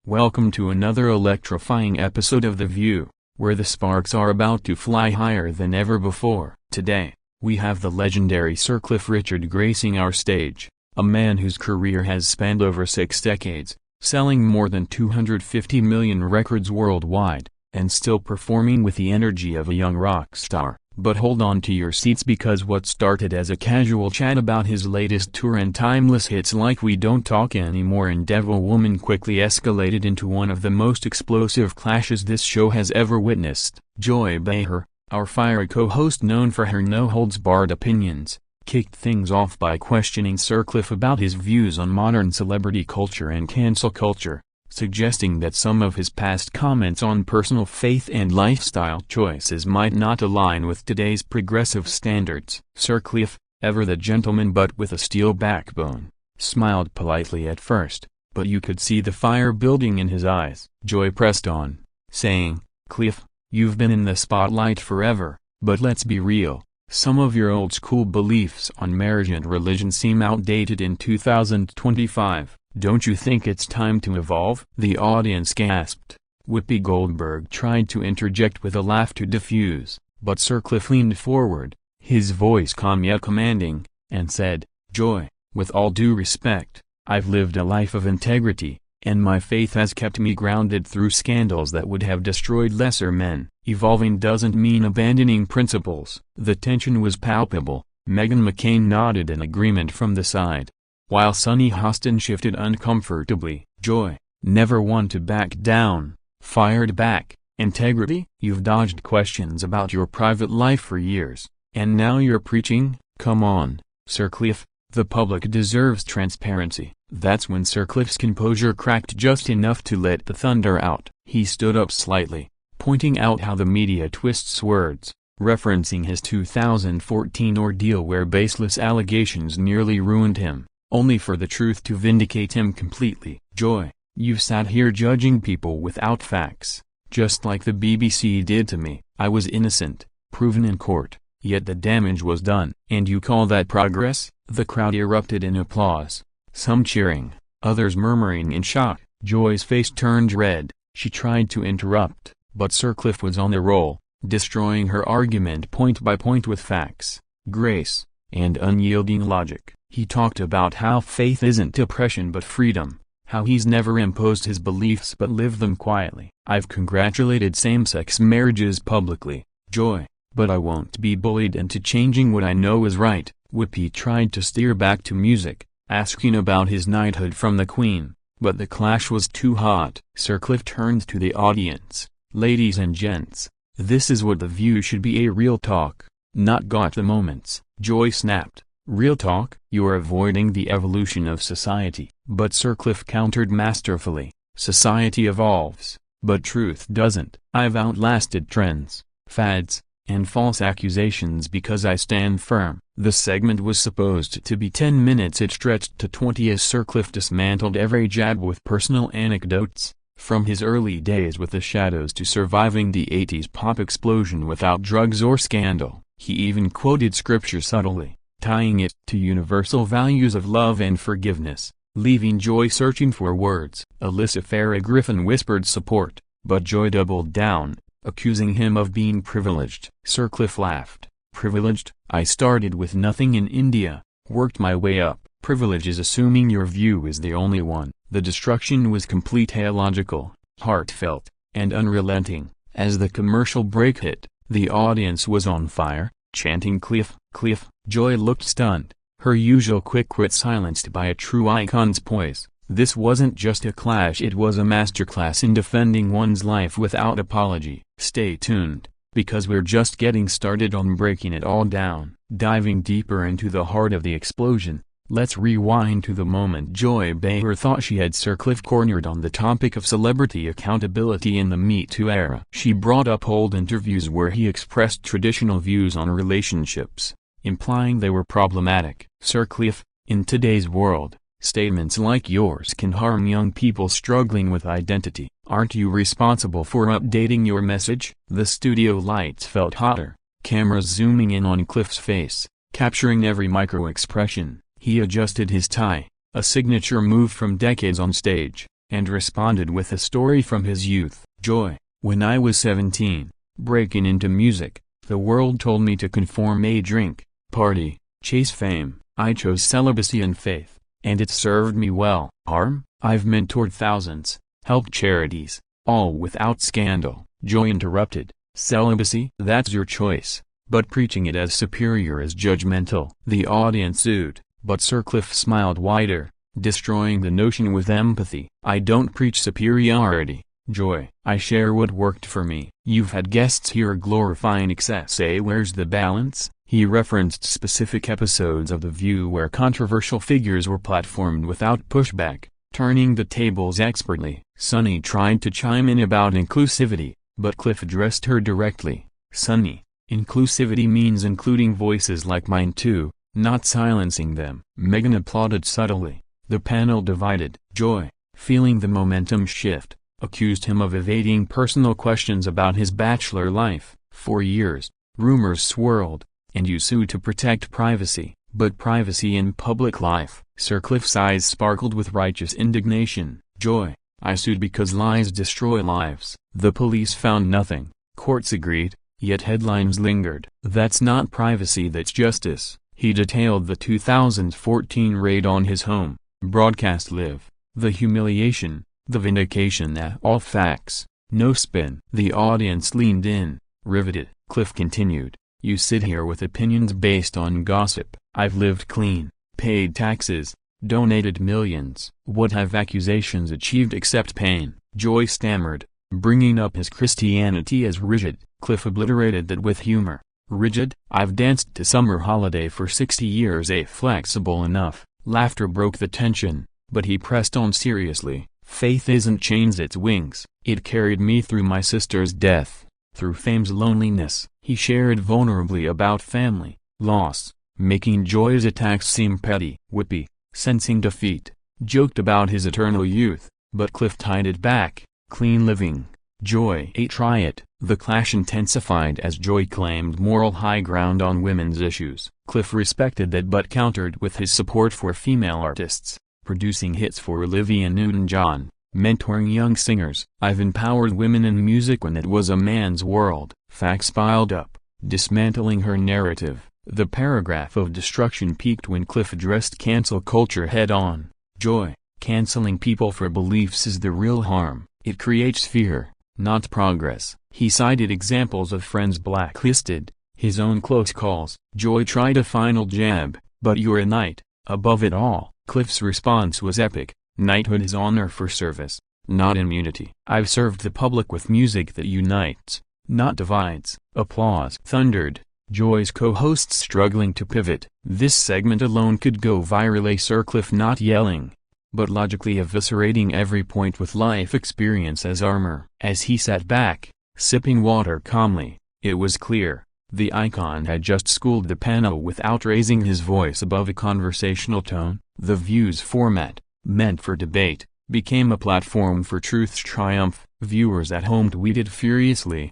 Welcome to another electrifying episode of The View, where the sparks are about to fly higher than ever before. Today, we have the legendary Sir Cliff Richard gracing our stage, a man whose career has spanned over 6 decades, selling more than 250 million records worldwide, and still performing with the energy of a young rock star. But hold on to your seats, because what started as a casual chat about his latest tour and timeless hits like We Don't Talk Anymore and Devil Woman quickly escalated into one of the most explosive clashes this show has ever witnessed. Joy Behar, our fiery co-host known for her no-holds-barred opinions, kicked things off by questioning Sir Cliff about his views on modern celebrity culture and cancel culture, suggesting that some of his past comments on personal faith and lifestyle choices might not align with today's progressive standards. Sir Cliff, ever the gentleman but with a steel backbone, smiled politely at first, but you could see the fire building in his eyes. Joy pressed on, saying, "Cliff, you've been in the spotlight forever, but let's be real. Some of your old-school beliefs on marriage and religion seem outdated in 2025. Don't you think it's time to evolve?" The audience gasped. Whoopi Goldberg tried to interject with a laugh to diffuse, but Sir Cliff leaned forward, his voice calm yet commanding, and said, "Joy, with all due respect, I've lived a life of integrity, and my faith has kept me grounded through scandals that would have destroyed lesser men. Evolving doesn't mean abandoning principles." The tension was palpable. Meghan McCain nodded in agreement from the side, while Sunny Hostin shifted uncomfortably. Joy, never one to back down, fired back. "Integrity? You've dodged questions about your private life for years, and now you're preaching? Come on, Sir Cliff, the public deserves transparency." That's when Sir Cliff's composure cracked just enough to let the thunder out. He stood up slightly, pointing out how the media twists words, referencing his 2014 ordeal where baseless allegations nearly ruined him, only for the truth to vindicate him completely. "Joy, you've sat here judging people without facts, just like the BBC did to me. I was innocent, proven in court, yet the damage was done. And you call that progress?" The crowd erupted in applause, some cheering, others murmuring in shock. Joy's face turned red. She tried to interrupt, but Sir Cliff was on a roll, destroying her argument point by point with facts, grace, and unyielding logic. He talked about how faith isn't oppression but freedom, how he's never imposed his beliefs but lived them quietly. "I've congratulated same-sex marriages publicly, Joy, but I won't be bullied into changing what I know is right." Whoopi tried to steer back to music, asking about his knighthood from the Queen, but the clash was too hot. Sir Cliff turned to the audience. "Ladies and gents, this is what The View should be, a real talk, not gotcha moments." Joy snapped. "Real talk? You're avoiding the evolution of society." But Sir Cliff countered masterfully, "Society evolves, but truth doesn't. I've outlasted trends, fads, and false accusations because I stand firm." The segment was supposed to be 10 minutes. It stretched to 20 as Sir Cliff dismantled every jab with personal anecdotes, from his early days with the Shadows to surviving the 80s pop explosion without drugs or scandal. He even quoted scripture subtly, tying it to universal values of love and forgiveness, leaving Joy searching for words. Alyssa Farah Griffin whispered support, but Joy doubled down, accusing him of being privileged. Sir Cliff laughed. "Privileged? I started with nothing in India, worked my way up. Privilege is assuming your view is the only one." The destruction was complete, illogical, heartfelt, and unrelenting. As the commercial break hit, the audience was on fire, chanting "Cliff, Cliff." Joy looked stunned, her usual quick wit silenced by a true icon's poise. This wasn't just a clash, it was a masterclass in defending one's life without apology. Stay tuned, because we're just getting started on breaking it all down. Diving deeper into the heart of the explosion, let's rewind to the moment Joy Behar thought she had Sir Cliff cornered on the topic of celebrity accountability in the MeToo era. She brought up old interviews where he expressed traditional views on relationships, implying they were problematic. "Sir Cliff, in today's world, statements like yours can harm young people struggling with identity. Aren't you responsible for updating your message?" The studio lights felt hotter, cameras zooming in on Cliff's face, capturing every micro-expression. He adjusted his tie, a signature move from decades on stage, and responded with a story from his youth. Joy: when I was 17, breaking into music, the world told me to conform, drink, party, chase fame. I chose celibacy and faith, and it served me well. Harm? I've mentored thousands, helped charities, all without scandal. Joy interrupted: celibacy? That's your choice, but preaching it as superior is judgmental. The audience sued, but Sircliffe smiled wider, destroying the notion with empathy. I don't preach superiority, Joy. I share what worked for me. You've had guests here glorifying excess. Where's the balance? He referenced specific episodes of The View where controversial figures were platformed without pushback, turning the tables expertly. Sunny tried to chime in about inclusivity, but Cliff addressed her directly. Sunny, inclusivity means including voices like mine too, not silencing them. Megan applauded subtly. The panel divided. Joy, feeling the momentum shift, accused him of evading personal questions about his bachelor life. For years, rumors swirled, and you sued to protect privacy, but privacy in public life. Sircliffe's eyes sparkled with righteous indignation. Joy, I sued because lies destroy lives. The police found nothing, courts agreed, yet headlines lingered. That's not privacy, that's justice. He detailed the 2014 raid on his home, broadcast live, the humiliation, the vindication, all facts, no spin. The audience leaned in, riveted. Cliff continued: you sit here with opinions based on gossip. I've lived clean, paid taxes, donated millions. What have accusations achieved except pain? Joy stammered, bringing up his Christianity as rigid. Cliff obliterated that with humor. Rigid? I've danced to Summer Holiday for 60 years. Flexible enough. Laughter broke the tension, but he pressed on seriously. Faith isn't chains, it's wings. It carried me through my sister's death, through fame's loneliness. He shared vulnerably about family, loss, making Joy's attacks seem petty. Whippy, sensing defeat, joked about his eternal youth, but Cliff tied it back. Clean living. Joy, try it. The clash intensified as Joy claimed moral high ground on women's issues. Cliff respected that but countered with his support for female artists, producing hits for Olivia Newton-John, mentoring young singers. I've empowered women in music when it was a man's world. Facts piled up, dismantling her narrative. The paragraph of destruction peaked when Cliff addressed cancel culture head-on. Joy, canceling people for beliefs is the real harm. It creates fear, not progress. He cited examples of friends blacklisted, his own close calls. Joy tried a final jab, but you're a knight, above it all. Cliff's response was epic. Knighthood is honor for service, not immunity. I've served the public with music that unites, not divides. Applause thundered. Joy's co-hosts struggling to pivot. This segment alone could go viral. Sircliffe not yelling, but logically eviscerating every point with life experience as armor. As he sat back, sipping water calmly, it was clear, the icon had just schooled the panel without raising his voice above a conversational tone. The View's format, meant for debate, became a platform for truth's triumph. Viewers at home tweeted furiously,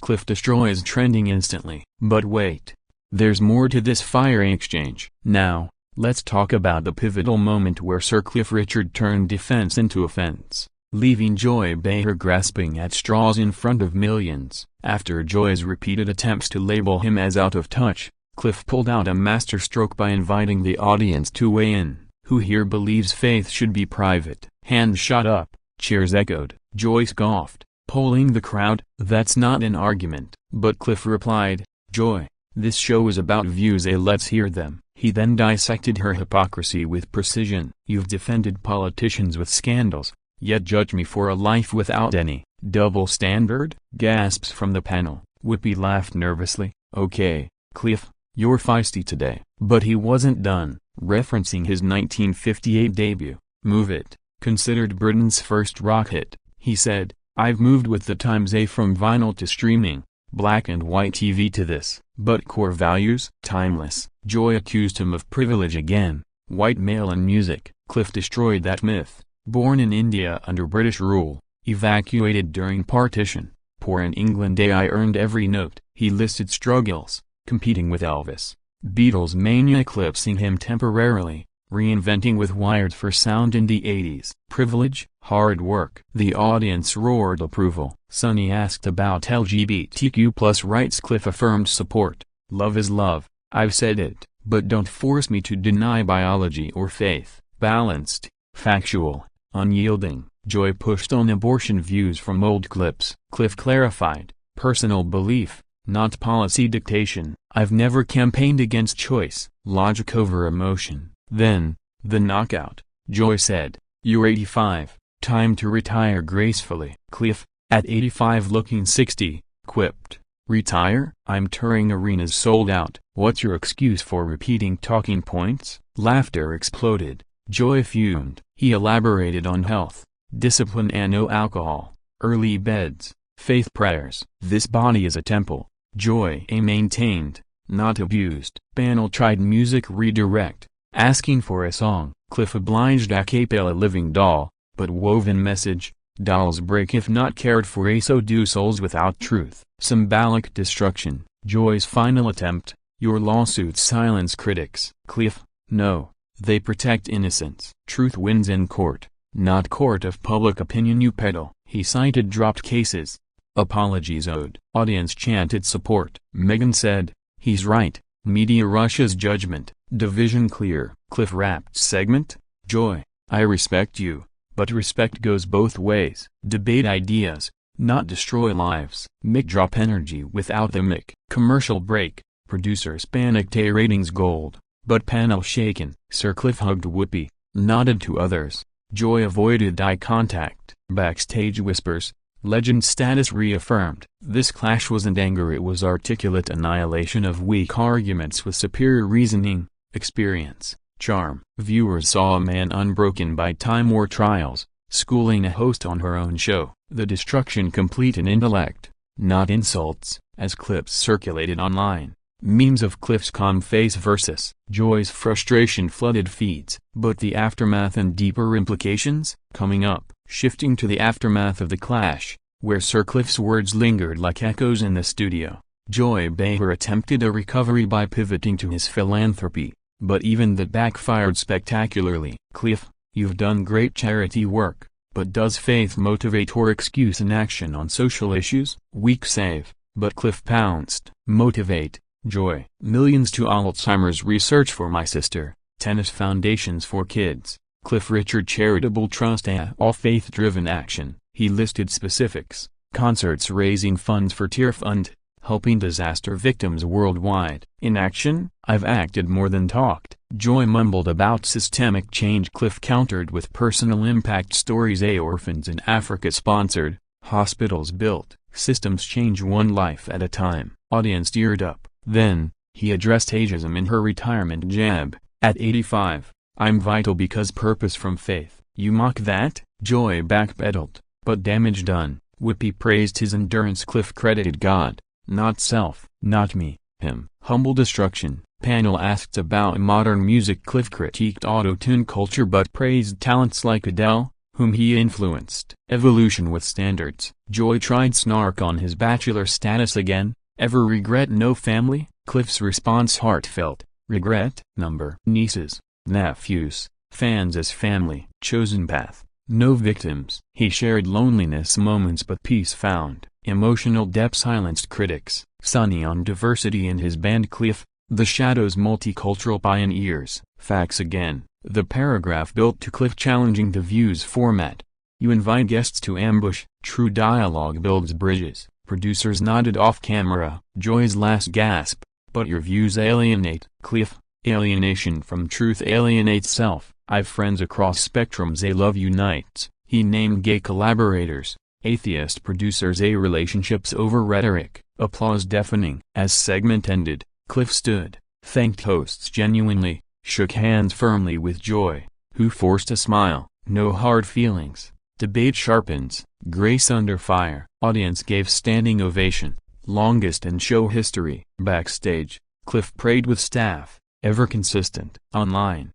#Cliff destroys trending instantly. But wait, there's more to this fiery exchange. Now, let's talk about the pivotal moment where Sircliffe Richard turned defense into offense, leaving Joy Behar grasping at straws in front of millions. After Joy's repeated attempts to label him as out of touch, Cliff pulled out a masterstroke by inviting the audience to weigh in. Who here believes faith should be private? Hands shot up, cheers echoed. Joy scoffed, polling the crowd. That's not an argument. But Cliff replied, Joy, this show is about views. Let's hear them. He then dissected her hypocrisy with precision. You've defended politicians with scandals, yet judge me for a life without any. Double standard? Gasps from the panel. Whippy laughed nervously. Okay, Cliff, you're feisty today. But he wasn't done. Referencing his 1958 debut, Move It, considered Britain's first rock hit, he said, I've moved with the times, from vinyl to streaming, black and white TV to this. But core values? Timeless. Joy accused him of privilege again, white male in music. Cliff destroyed that myth. Born in India under British rule, evacuated during partition, poor in England. I earned every note. He listed struggles, competing with Elvis, Beatles mania eclipsing him temporarily, reinventing with Wired for sound in the 80s. Privilege, hard work. The audience roared approval. Sunny asked about LGBTQ+ rights. Cliff affirmed support. Love is love, I've said it, but don't force me to deny biology or faith. Balanced, factual, unyielding. Joy pushed on abortion views from old clips. Cliff clarified, personal belief, not policy dictation. I've never campaigned against choice, logic over emotion. Then, the knockout. Joy said, "You're 85, time to retire gracefully." Cliff, at 85 looking 60, quipped, "Retire? I'm touring arenas sold out. What's your excuse for repeating talking points?" Laughter exploded. Joy fumed. He elaborated on health, discipline and no alcohol, early beds, faith prayers. "This body is a temple," Joy maintained, "not abused." Panel tried music redirect, asking for a song. Cliff obliged a cappella Living Doll, but woven message, dolls break if not cared for, so do souls without truth. Symbolic destruction. Joy's final attempt, your lawsuits silence critics. Cliff, no, they protect innocence. Truth wins in court, not court of public opinion you peddle. He cited dropped cases. Apologies owed. Audience chanted support. Megan said, he's right, media rushes judgment. Division clear. Cliff wrapped segment, Joy, I respect you, but respect goes both ways. Debate ideas, not destroy lives. Mic drop energy without the mic. Commercial break. Producers panicked. A ratings gold, but panel shaken. Sir Cliff hugged Whoopi, nodded to others. Joy avoided eye contact. Backstage whispers, legend status reaffirmed. This clash wasn't anger, it was articulate annihilation of weak arguments with superior reasoning, experience, charm. Viewers saw a man unbroken by time or trials, schooling a host on her own show. The destruction complete in intellect, not insults. As clips circulated online, memes of Cliff's calm face versus Joy's frustration flooded feeds. But the aftermath and deeper implications? Coming up, shifting to the aftermath of the clash, where Sir Cliff's words lingered like echoes in the studio. Joy Behar attempted a recovery by pivoting to his philanthropy, but even that backfired spectacularly. Cliff, you've done great charity work, but does faith motivate or excuse inaction on social issues? Weak save, but Cliff pounced. Motivate, Joy. Millions to Alzheimer's research for my sister, tennis foundations for kids. Cliff Richard Charitable Trust, all faith-driven action. He listed specifics, concerts raising funds for Tear Fund, helping disaster victims worldwide. In action, I've acted more than talked. Joy mumbled about systemic change. Cliff countered with personal impact stories. Orphans in Africa sponsored, hospitals built, systems change one life at a time. Audience teared up. Then, he addressed ageism in her retirement jab. At 85, I'm vital because purpose from faith. You mock that? Joy backpedaled, but damage done. Whoopi praised his endurance. Cliff credited God, not self, not me, him. Humble destruction. Panel asked about modern music. Cliff critiqued auto-tune culture but praised talents like Adele, whom he influenced. Evolution with standards. Joy tried snark on his bachelor status again. Ever regret no family? Cliff's response heartfelt. Regret? Number. Nieces, nephews, fans as family. Chosen path. No victims. He shared loneliness moments but peace found. Emotional depth silenced critics. Sunny on diversity in his band. Cliff, the Shadows multicultural pioneers. Facts again. The paragraph built to Cliff challenging the Views format. You invite guests to ambush. True dialogue builds bridges. Producers nodded off camera. Joy's last gasp. But your views alienate. Cliff, alienation from truth alienates self. I've friends across spectrums. Love unites. He named gay collaborators, atheist producers. Relationships over rhetoric. Applause deafening. As segment ended, Cliff stood, thanked hosts genuinely, shook hands firmly with Joy, who forced a smile. No hard feelings. Debate sharpens. Grace under fire. Audience gave standing ovation. Longest in show history. Backstage, Cliff prayed with staff, ever consistent. Online,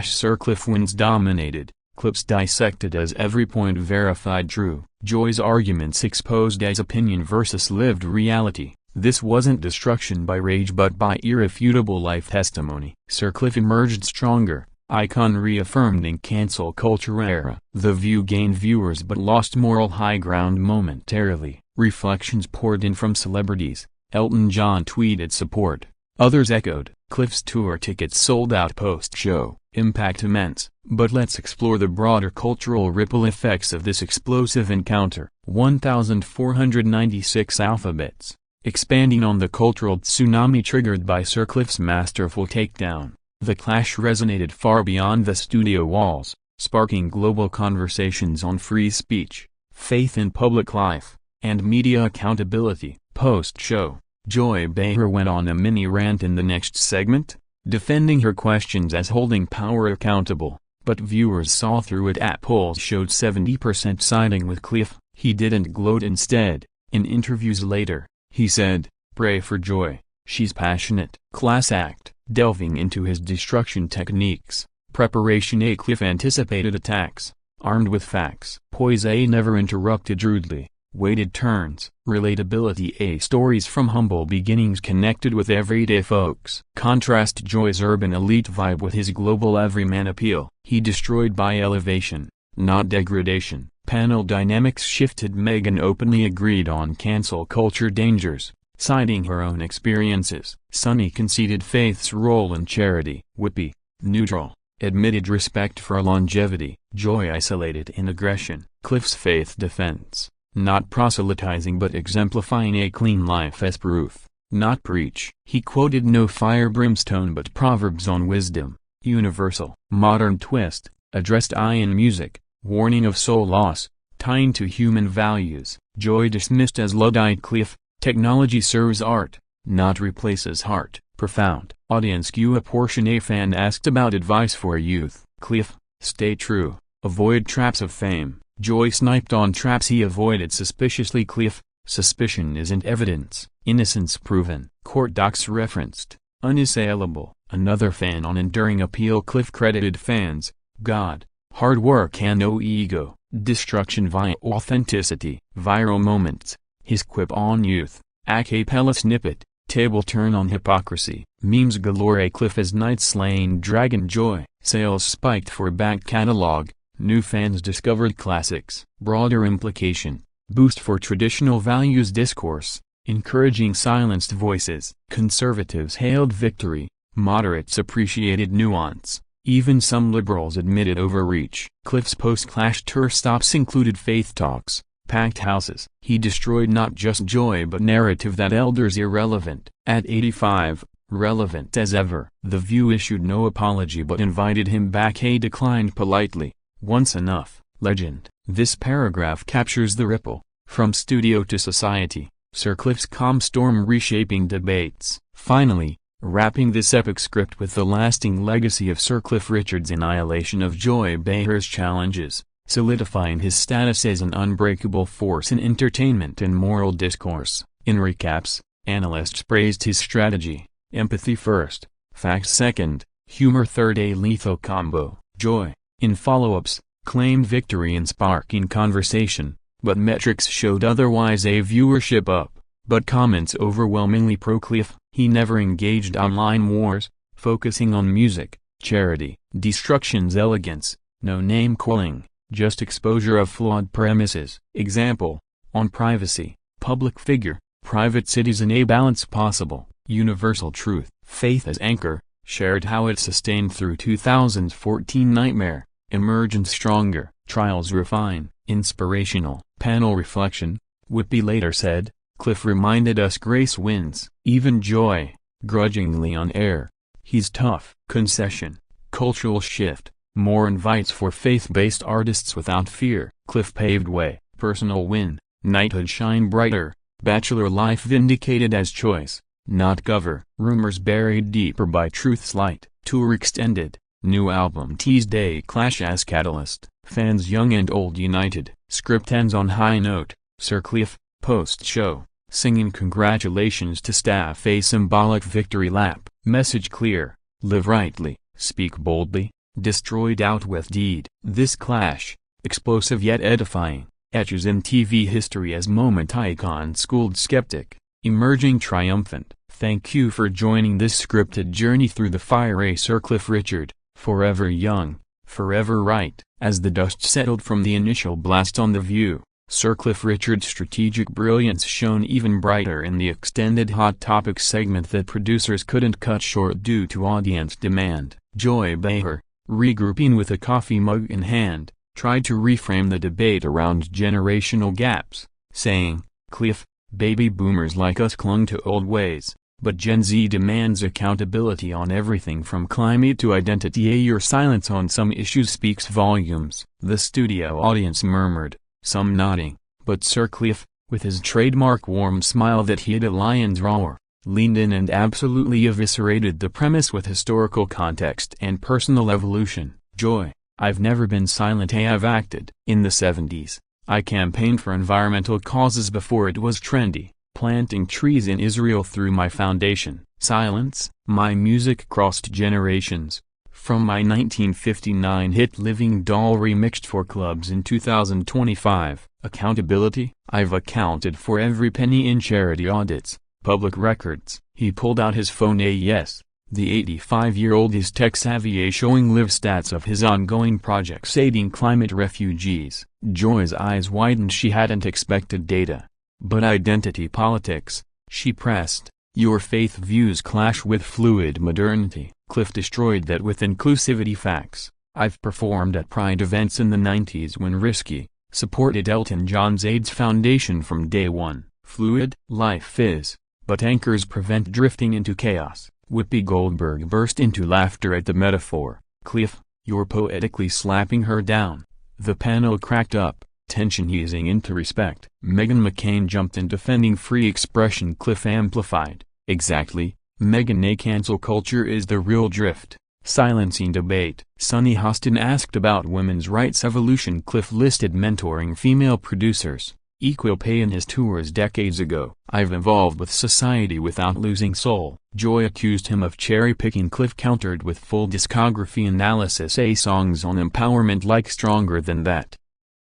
Sir Cliff wins dominated. Clips dissected as every point verified true. Joy's arguments exposed as opinion versus lived reality. This wasn't destruction by rage but by irrefutable life testimony. Sir Cliff emerged stronger, Icon reaffirmed in cancel culture era. The View gained viewers but lost moral high ground momentarily. Reflections poured in from celebrities. Elton John tweeted support. Others echoed. Cliff's tour tickets sold out post-show. Impact immense. But let's explore the broader cultural ripple effects of this explosive encounter. 1,496 alphabets. Expanding on the cultural tsunami triggered by Sir Cliff's masterful takedown, the clash resonated far beyond the studio walls, sparking global conversations on free speech, faith in public life, and media accountability. Post-show, Joy Behar went on a mini rant in the next segment, defending her questions as holding power accountable, but viewers saw through it. Polls showed 70% siding with Cliff. He didn't gloat. Instead, in interviews later, he said, "Pray for Joy, she's passionate." Class act. Delving into his destruction techniques. Preparation. A. Cliff anticipated attacks, armed with facts. Poise. A. Never interrupted rudely, waited turns. Relatability. A. Stories from humble beginnings connected with everyday folks. Contrast Joy's urban elite vibe with his global everyman appeal. He destroyed by elevation, not degradation. Panel dynamics shifted. Meghan openly agreed on cancel culture dangers, citing her own experiences. Sunny conceded faith's role in charity. Whoopi, neutral, admitted respect for longevity. Joy isolated in aggression. Cliff's faith defense, not proselytizing but exemplifying a clean life as proof, not preach. He quoted no fire brimstone but proverbs on wisdom. Universal. Modern twist, addressed in music, warning of soul loss, tying to human values. Joy dismissed as Luddite. Cliff, technology serves art, not replaces heart. Profound. Audience Q. Portion. A fan asked about advice for youth. Cliff, stay true, avoid traps of fame. Joy sniped on traps he avoided suspiciously. Cliff, suspicion isn't evidence, innocence proven. Court docs referenced, unassailable. Another fan on enduring appeal. Cliff credited fans, God, hard work and no ego, destruction via authenticity. Viral moments. His quip on youth, a cappella snippet, table turn on hypocrisy. Memes galore. A Cliff as Night Slaying Dragon. Joy. Sales spiked for back catalog, new fans discovered classics. Broader implication, boost for traditional values discourse, encouraging silenced voices. Conservatives hailed victory, moderates appreciated nuance. Even some liberals admitted overreach. Cliff's post-clash tour stops included faith talks, packed houses. He destroyed not just Joy but narrative that elders irrelevant. At 85, relevant as ever. The View issued no apology but invited him back. He declined politely. Once enough. Legend. This paragraph captures the ripple, from studio to society, Sir Cliff's calm storm reshaping debates. Finally, wrapping this epic script with the lasting legacy of Sir Cliff Richard's annihilation of Joy Behar's challenges, solidifying his status as an unbreakable force in entertainment and moral discourse. In recaps, analysts praised his strategy, empathy first, facts second, humor third, a lethal combo. Joy, in follow-ups, claimed victory in sparking conversation, but metrics showed otherwise. A viewership up, but comments overwhelmingly pro-Cliff. He never engaged online wars, focusing on music, charity, destruction's elegance, no name-calling, just exposure of flawed premises. Example, on privacy, public figure, private citizen. A balance possible. Universal truth. Faith as anchor, shared how it sustained through 2014 nightmare, emergent stronger, trials refine, inspirational. Panel reflection, Whoopi later said, Cliff reminded us grace wins. Even Joy, grudgingly on air. He's tough. Concession, cultural shift, more invites for faith-based artists without fear. Cliff paved way. Personal win, knighthood shine brighter, bachelor life vindicated as choice, not cover. Rumors buried deeper by truth's light. Tour extended, new album teased. A clash as catalyst, fans young and old united. Script ends on high note. Sir Cliff, post-show, singing congratulations to staff. A symbolic victory lap. Message clear, live rightly, speak boldly, destroy doubt with deed. This clash, explosive yet edifying, etches in TV history as moment icon schooled skeptic, emerging triumphant. Thank you for joining this scripted journey through the fire. Sir Cliff Richard, Forever young, forever right. As the dust settled from the initial blast on The View, Sir Cliff Richard's strategic brilliance shone even brighter in the extended Hot Topics segment that producers couldn't cut short due to audience demand. Joy Behar, regrouping with a coffee mug in hand, tried to reframe the debate around generational gaps, saying, "Cliff, baby boomers like us clung to old ways, but Gen Z demands accountability on everything from climate to identity. Your silence on some issues speaks volumes." The studio audience murmured, some nodding, but Sir Cliff, with his trademark warm smile that hid a lion's roar, leaned in and absolutely eviscerated the premise with historical context and personal evolution. "Joy, I've never been silent. I've acted. In the 70s, I campaigned for environmental causes before it was trendy, planting trees in Israel through my foundation. Silence. My music crossed generations. From my 1959 hit Living Doll remixed for clubs in 2025, accountability. I've accounted for every penny in charity audits, public records." He pulled out his phone. Yes, the 85-year-old is tech-savvy, showing live stats of his ongoing projects aiding climate refugees. Joy's eyes widened. She hadn't expected data. "But identity politics," she pressed. "Your faith views clash with fluid modernity." Cliff destroyed that with inclusivity facts. "I've performed at Pride events in the 90s when risky, supported Elton John's AIDS Foundation from day one. Fluid life is, but anchors prevent drifting into chaos." Whoopi Goldberg burst into laughter at the metaphor. "Cliff, you're poetically slapping her down." The panel cracked up, tension easing into respect. Meghan McCain jumped in defending free expression. Cliff amplified, "Exactly, Meghan. Cancel culture is the real drift, silencing debate." Sunny Hostin asked about women's rights evolution. Cliff listed mentoring female producers, equal pay in his tours decades ago. "I've evolved with society without losing soul." Joy accused him of cherry-picking. Cliff countered with full discography analysis. Songs on empowerment like Stronger Than That.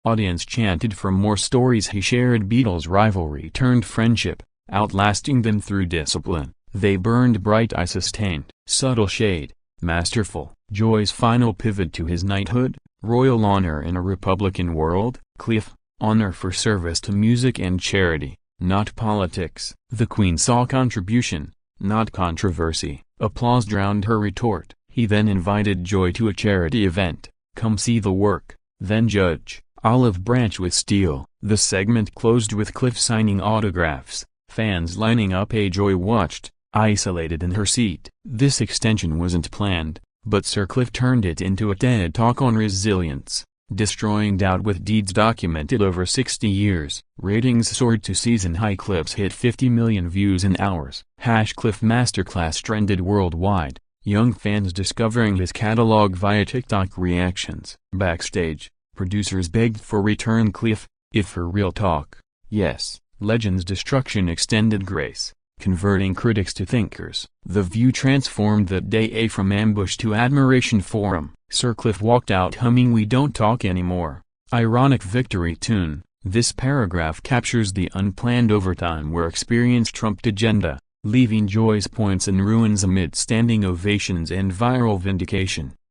Audience chanted for more stories. He shared Beatles' rivalry turned friendship, outlasting them through discipline. "They burned bright. I sustained." Subtle shade, masterful. Joy's final pivot to his knighthood, royal honor in a Republican world. Cliff, honor for service to music and charity, not politics. The Queen saw contribution, not controversy. Applause drowned her retort. He then invited Joy to a charity event. "Come see the work, then judge." Olive branch with steel. The segment closed with Cliff signing autographs, fans lining up. Joy watched, isolated in her seat. This extension wasn't planned, but Sir Cliff turned it into a TED Talk on resilience, destroying doubt with deeds documented over 60 years. Ratings soared to season high. Clips hit 50 million views in hours. #Cliff Masterclass trended worldwide, young fans discovering his catalog via TikTok reactions. Backstage, producers begged for return. Cliff, if for real talk, yes. Legend's destruction extended grace, converting critics to thinkers. The View transformed that day from ambush to admiration forum. Sir Cliff walked out humming "We Don't Talk Anymore," ironic victory tune. This paragraph captures the unplanned overtime where experience trumped agenda, leaving Joy's points in ruins amid standing ovations and viral vindication.